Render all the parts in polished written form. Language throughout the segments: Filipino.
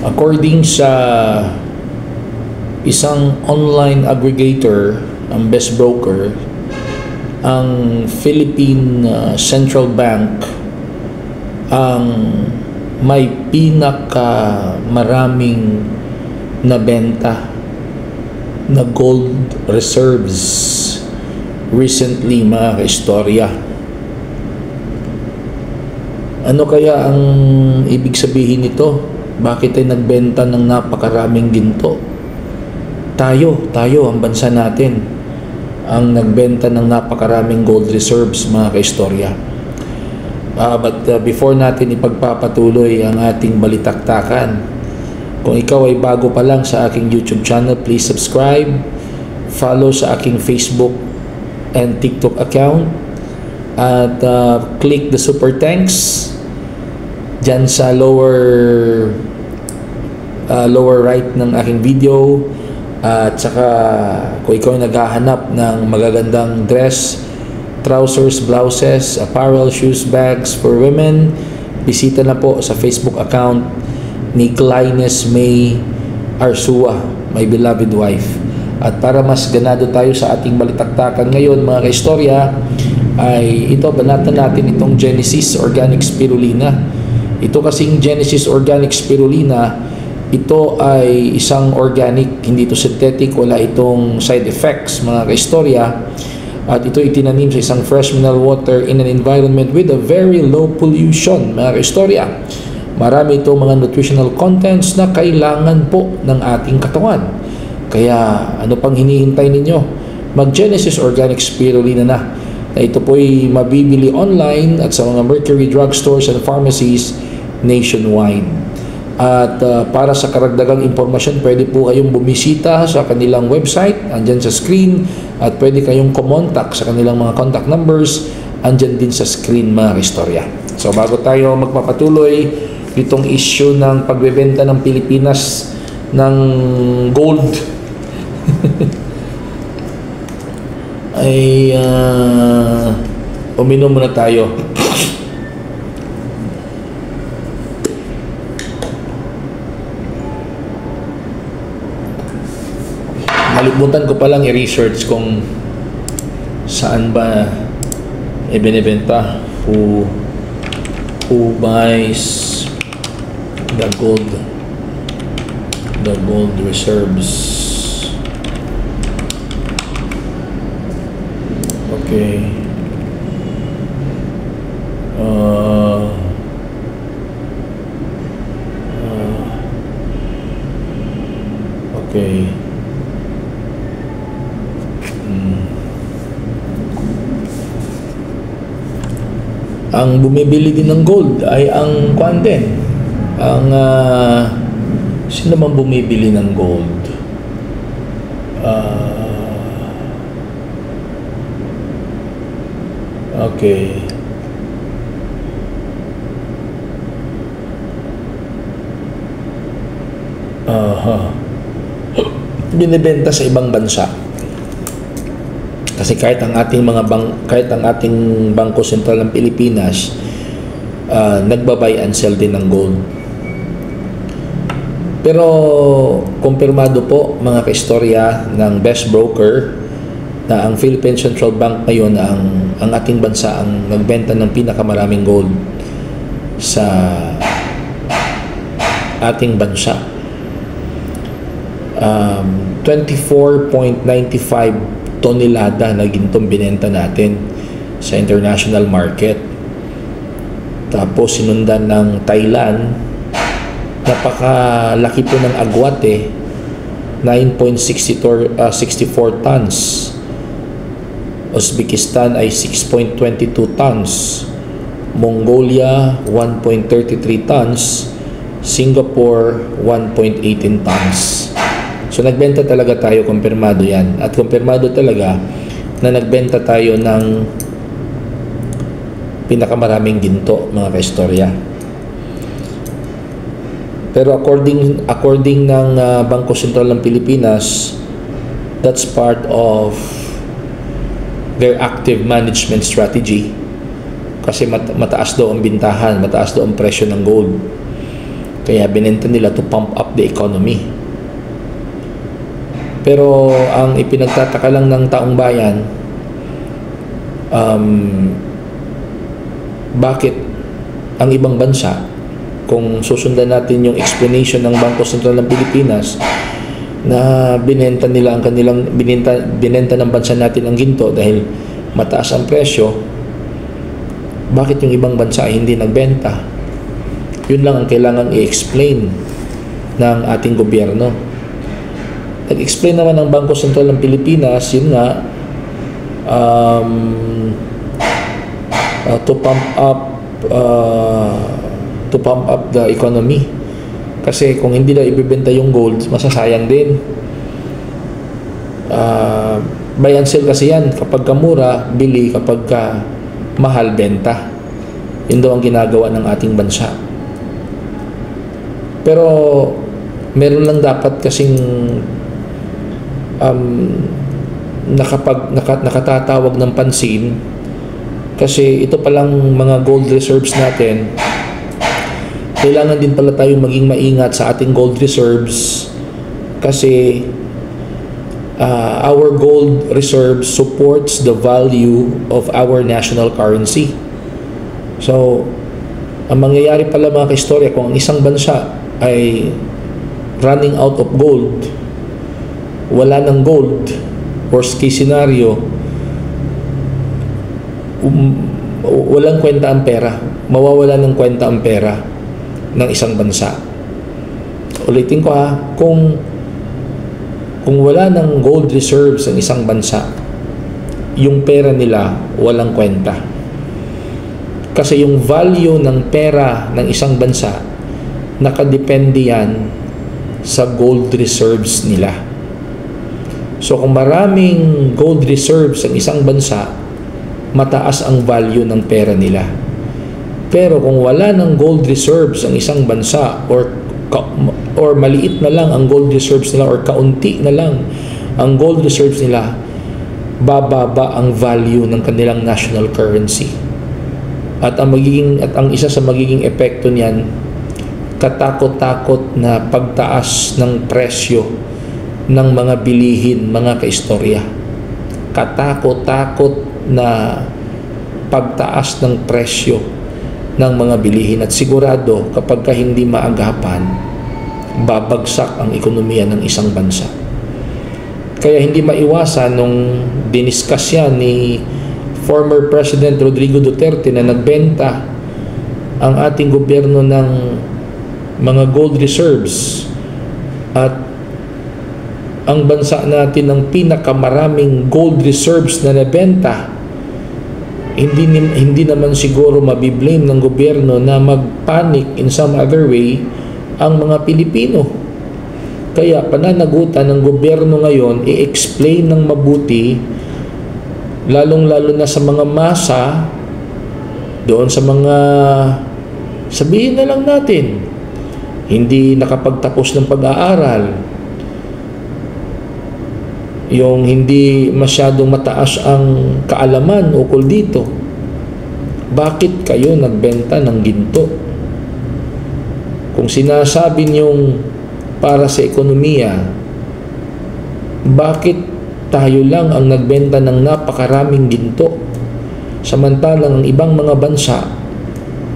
According sa isang online aggregator, ang best broker, ang Philippine Central Bank ang may pinaka-maraming nabenta na gold reserves recently, mga kaistorya. Ano kaya ang ibig sabihin nito? Bakit ay nagbenta ng napakaraming ginto? Tayo ang bansa natin ang nagbenta ng napakaraming gold reserves, mga kaistorya. But before natin ipagpapatuloy ang ating balitaktakan, kung ikaw ay bago pa lang sa aking YouTube channel, please subscribe, follow sa aking Facebook and TikTok account, at click the super thanks dyan sa lower right ng aking video. At saka kung ikaw ay naghahanap ng magagandang dress, trousers, blouses, apparel, shoes, bags for women, bisita na po sa Facebook account ni Clynes May Arsua, my beloved wife. At para mas ganado tayo sa ating balitaktakan ngayon, mga kaistorya, ay ito, banatan natin itong Genesis Organic Spirulina. Ito kasing Genesis Organic Spirulina, ito ay isang organic, hindi ito synthetic, wala itong side effects, mga kaistorya. At ito itinanim sa isang fresh mineral water in an environment with a very low pollution, mga kaistorya. Marami itong mga nutritional contents na kailangan po ng ating katawan. Kaya ano pang hinihintay ninyo? Mag-Genesis Organic Spirulina na ito po ay mabibili online at sa mga Mercury drugstores and pharmacies nationwide. At para sa karagdagang impormasyon, pwede po kayong bumisita sa kanilang website, andyan sa screen, at pwede kayong kumontak sa kanilang mga contact numbers, andyan din sa screen, mga istorya. So bago tayo magpapatuloy itong issue ng pagbebenta ng Pilipinas ng gold ay uminom muna tayo. Nalimutan ko palang i-research kung saan ba ibinebenta, who buys the gold reserves. Okay. Okay. Ang bumibili din ng gold ay ang kwan din. Ang sino man bumibili ng gold? Okay. Binibenta sa ibang bansa. Kasi kahit ang ating Bangko Sentral ng Pilipinas nagbabay and sell din ng gold. Pero kumpirmado po, mga kaistorya ng best broker, na ang Philippine Central Bank ngayon ang ating bansa ang nagbenta ng pinakamaraming gold sa ating bansa. 24.95 tonelada na gintong binenta natin sa international market. Tapos sinundan ng Thailand, napakalaki po ng agwat 9.64 tons. Uzbekistan ay 6.22 tons. Mongolia 1.33 tons. Singapore 1.18 tons. So nagbenta talaga tayo, kumpirmado yan. At kumpirmado talaga na nagbenta tayo ng pinakamaraming ginto, mga kaistorya. Pero according ng Bangko Sentral ng Pilipinas, that's part of their active management strategy. Kasi mataas daw ang bintahan, mataas daw ang presyo ng gold. Kaya binenta nila to pump up the economy. Pero ang ipinagtataka lang ng taong bayan, bakit ang ibang bansa, kung susundan natin yung explanation ng Bangko Sentral ng Pilipinas, na binenta nila ang kanilang binenta ng bansa natin ang ginto dahil mataas ang presyo, bakit yung ibang bansa ay hindi nagbenta? Yun lang ang kailangan i-explain ng ating gobyerno. Nag-explain naman ng Bangko Sentral ng Pilipinas, yun nga, to pump up the economy. Kasi kung hindi na ibebenta yung gold, masasayang din. Buy and sell kasi yan. Kapag mura, bili. Kapag mahal, benta. Yun daw ang ginagawa ng ating bansa. Pero meron lang dapat kasing nakatatawag ng pansin, kasi ito palang mga gold reserves natin, kailangan din pala tayong maging maingat sa ating gold reserves, kasi our gold reserves supports the value of our national currency. So ang mangyayari pala mga kaistorya, kung ang isang bansa ay running out of gold, wala ng gold, worst case scenario, walang kwenta ang pera, mawawala ng kwenta ang pera ng isang bansa. Ulitin ko kung wala ng gold reserves ang isang bansa, yung pera nila walang kwenta. Kasi yung value ng pera ng isang bansa, nakadepende yan sa gold reserves nila. So kung maraming gold reserves ang isang bansa, mataas ang value ng pera nila. Pero kung wala ng gold reserves ang isang bansa, or maliit na lang ang gold reserves nila, or kaunti na lang ang gold reserves nila, bababa ang value ng kanilang national currency. At ang isa sa magiging epekto niyan, katakot-takot na pagtaas ng presyo ng mga bilihin, mga kaistorya. Katakot-takot na pagtaas ng presyo ng mga bilihin, at sigurado kapag hindi maagapan, babagsak ang ekonomiya ng isang bansa. Kaya hindi maiwasan nung diniscuss yan ni former President Rodrigo Duterte na nagbenta ang ating gobyerno ng mga gold reserves, at ang bansa natin ng pinakamaraming gold reserves na nabenta, hindi naman siguro mabiblame ng gobyerno na mag-panic in some other way ang mga Pilipino. Kaya pananagutan ng gobyerno ngayon, i-explain ng mabuti, lalong-lalo na sa mga masa, doon sa mga, sabihin na lang natin, hindi nakapagtapos ng pag-aaral, yung hindi masyadong mataas ang kaalaman ukol dito. Bakit kayo nagbenta ng ginto? Kung sinasabi niyong para sa ekonomiya, bakit tayo lang ang nagbenta ng napakaraming ginto? Samantalang ang ibang mga bansa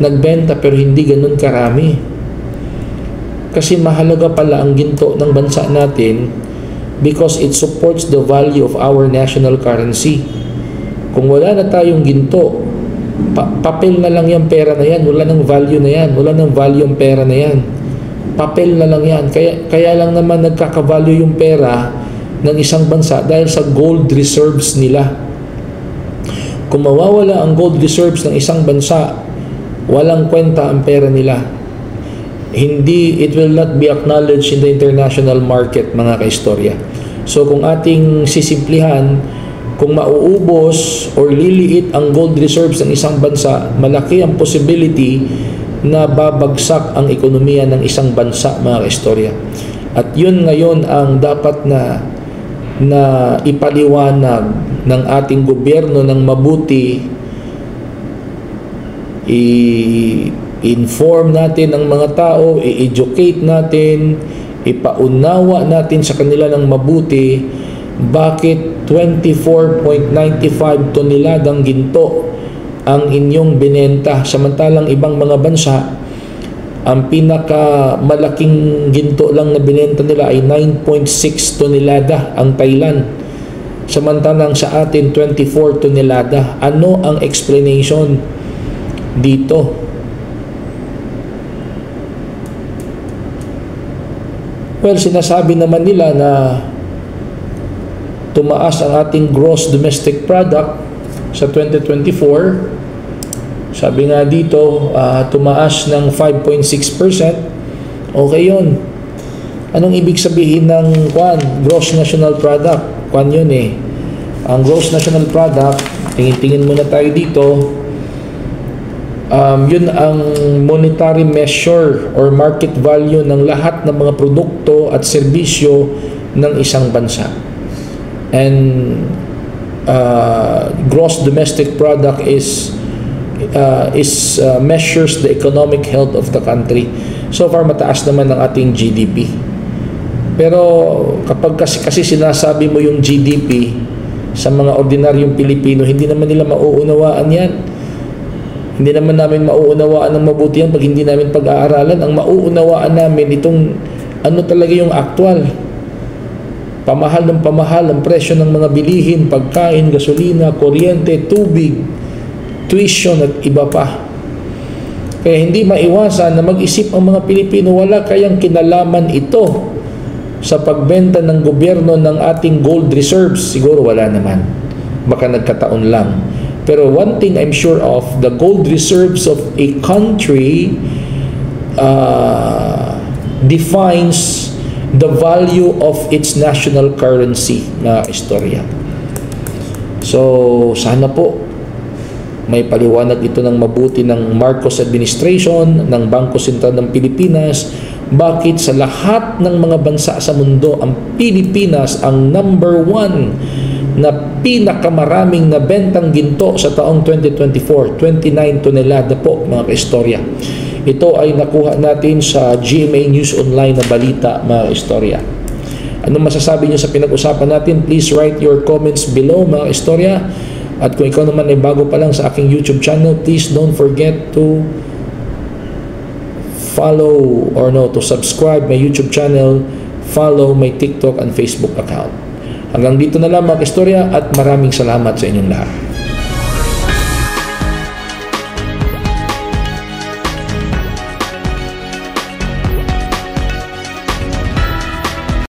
nagbenta pero hindi ganun karami. Kasi mahalaga pala ang ginto ng bansa natin because it supports the value of our national currency. Kung wala na tayong ginto, papel na lang yung pera na yan, wala nang value na yan, wala nang value yung pera na yan, papel na lang yan. Kaya lang naman nagkakavalue yung pera ng isang bansa dahil sa gold reserves nila. Kung mawawala ang gold reserves ng isang bansa, walang kwenta ang pera nila. It will not be acknowledged in the international market, mga kaistorya. So kung ating sisimplihan, kung mauubos or liliit ang gold reserves ng isang bansa, malaki ang possibility na babagsak ang ekonomiya ng isang bansa, mga kaistorya. At yun ngayon ang dapat na ipaliwanag ng ating gobyerno ng mabuti, inform natin ang mga tao, i-educate natin, ipaunawa natin sa kanila ng mabuti bakit 24.95 toneladang ginto ang inyong binenta, samantalang ibang mga bansa ang pinakamalaking ginto lang na binenta nila ay 9.6 tonelada ang Thailand, samantalang sa atin 24 tonelada. Ano ang explanation dito? Well, sinasabi naman nila na tumaas ang ating gross domestic product sa 2024. Sabi nga dito, tumaas ng 5.6%. Okay yun. Anong ibig sabihin ng gross national product? Yun eh. Ang gross national product, tingin-tingin muna tayo dito, yun ang monetary measure or market value ng lahat ng mga produkto at serbisyo ng isang bansa. And gross domestic product measures the economic health of the country. So far mataas naman ang ating GDP. Pero kapag kasi sinasabi mo yung GDP sa mga ordinaryong Pilipino, hindi naman nila mauunawaan yan. Hindi naman namin mauunawaan ng mabuti yan pag hindi namin pag-aaralan. Ang mauunawaan namin itong ano talaga yung actual. Pamahal ng pamahal ang presyo ng mga bilihin, pagkain, gasolina, kuryente, tubig, tuition at iba pa. Kaya hindi maiwasan na mag-isip ang mga Pilipino, wala kayang kinalaman ito sa pagbenta ng gobyerno ng ating gold reserves. Siguro wala naman. Baka nagkataon lang. Pero one thing I'm sure of, the gold reserves of a country defines the value of its national currency na istorya. So, sana po may paliwanag ito ng mabuti ng Marcos administration, ng Bangko Sentral ng Pilipinas, bakit sa lahat ng mga bansa sa mundo, ang Pilipinas ang number 1 na pinakamaraming nabentang ginto sa taong 2024, 29 tonelada po mga kaistorya. Ito ay nakuha natin sa GMA News Online na balita mga istorya. Anong masasabi niyo sa pinag-usapan natin? Please write your comments below mga istorya. At kung ikaw naman ay bago pa lang sa aking YouTube channel, please don't forget to to subscribe my YouTube channel, follow my TikTok and Facebook account. Hanggang dito na lang mga istorya at maraming salamat sa inyong lahat.